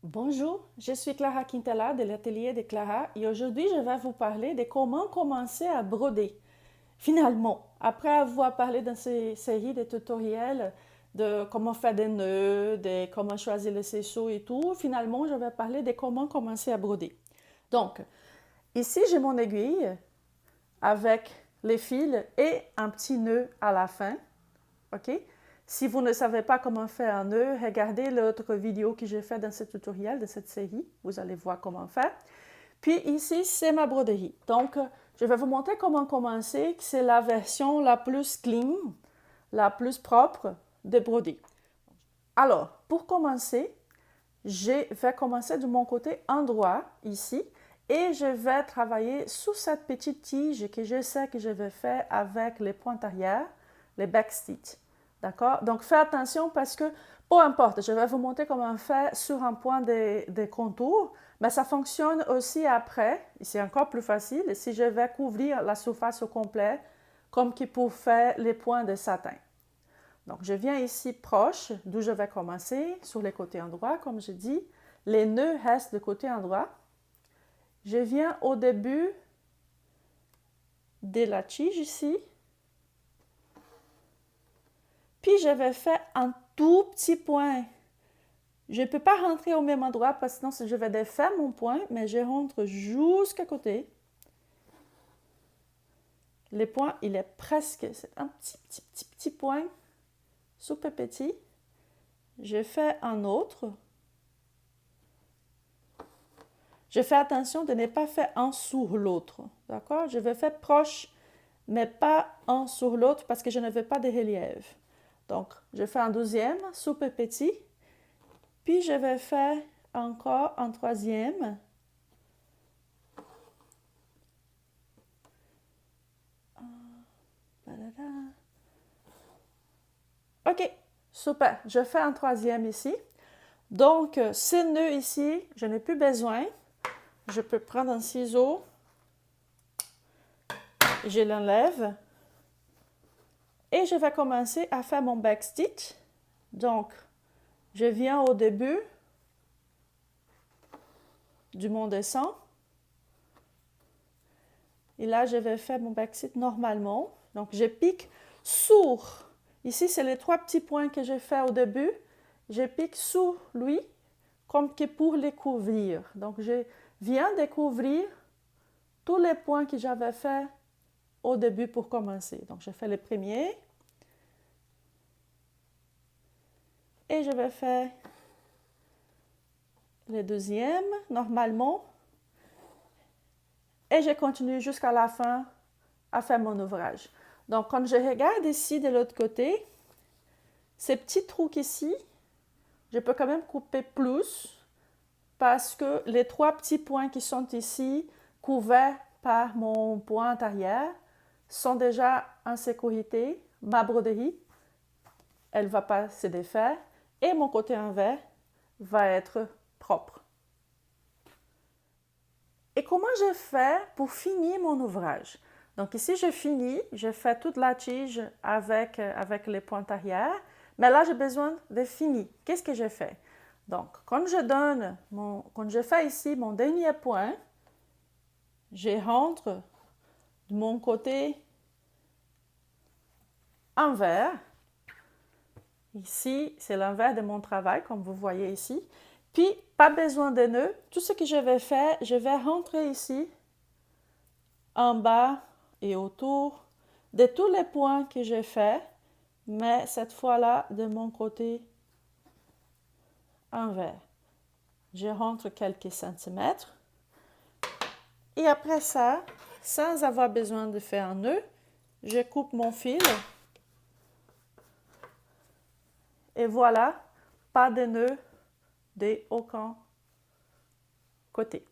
Bonjour, je suis Clara Quintela de l'atelier de Clara et aujourd'hui je vais vous parler de comment commencer à broder. Finalement, après avoir parlé dans cette série de tutoriels de comment faire des nœuds, de comment choisir le ciseaux et tout, finalement je vais parler de comment commencer à broder. Donc, ici j'ai mon aiguille avec les fils et un petit nœud à la fin. OK? Si vous ne savez pas comment faire un nœud, regardez l'autre vidéo que j'ai fait dans ce tutoriel de cette série. Vous allez voir comment faire. Puis ici, c'est ma broderie. Donc, je vais vous montrer comment commencer. C'est la version la plus clean, la plus propre de broder. Alors, pour commencer, je vais commencer de mon côté endroit, ici, et je vais travailler sous cette petite tige que je sais que je vais faire avec les pointes arrière, les backstitch. D'accord? Donc, faites attention parce que, peu importe, je vais vous montrer comment faire sur un point de contour, mais ça fonctionne aussi après, et c'est encore plus facile, si je vais couvrir la surface au complet, comme pour faire les points de satin. Donc, je viens ici proche, d'où je vais commencer, sur les côtés endroits, comme je dis. Les nœuds restent de côté endroit. Je viens au début de la tige ici. Puis, je vais faire un tout petit point. Je ne peux pas rentrer au même endroit parce que sinon, je vais défaire mon point, mais je rentre jusqu'à côté. Le point, il est presque, c'est un petit point, super petit. Je fais un autre. Je fais attention de ne pas faire un sur l'autre, d'accord? Je vais faire proche, mais pas un sur l'autre parce que je ne veux pas de relief. Donc, je fais un deuxième, super petit, puis je vais faire encore un troisième. OK, super. Je fais un troisième ici. Donc, ce nœud ici, je n'ai plus besoin. Je peux prendre un ciseau. Je l'enlève. Et je vais commencer à faire mon backstitch. Donc, je viens au début du mon dessin. Et là, je vais faire mon backstitch normalement. Donc, je pique sur. Ici, c'est les trois petits points que j'ai fait au début. Je pique sous lui, comme que pour les couvrir. Donc, je viens de couvrir tous les points que j'avais fait au début pour commencer. Donc, je fais le premier. Et je vais faire le deuxième, normalement. Et je continue jusqu'à la fin à faire mon ouvrage. Donc, quand je regarde ici de l'autre côté, ces petits trous ici, je peux quand même couper plus parce que les trois petits points qui sont ici, couverts par mon point arrière, sont déjà en sécurité. Ma broderie, elle ne va pas se défaire et mon côté envers va être propre. Et comment je fais pour finir mon ouvrage? Donc ici, je finis, je fais toute la tige avec les pointes arrière, mais là, j'ai besoin de finir. Qu'est-ce que je fais? Donc, quand je fais ici mon dernier point, je rentre de mon côté envers. Ici, c'est l'envers de mon travail, comme vous voyez ici. Puis, pas besoin de nœud. Tout ce que je vais faire, je vais rentrer ici, en bas et autour de tous les points que j'ai fait, mais cette fois-là, de mon côté envers. Je rentre quelques centimètres. Et après ça, sans avoir besoin de faire un nœud, je coupe mon fil. Et voilà, pas de nœud de aucun côté.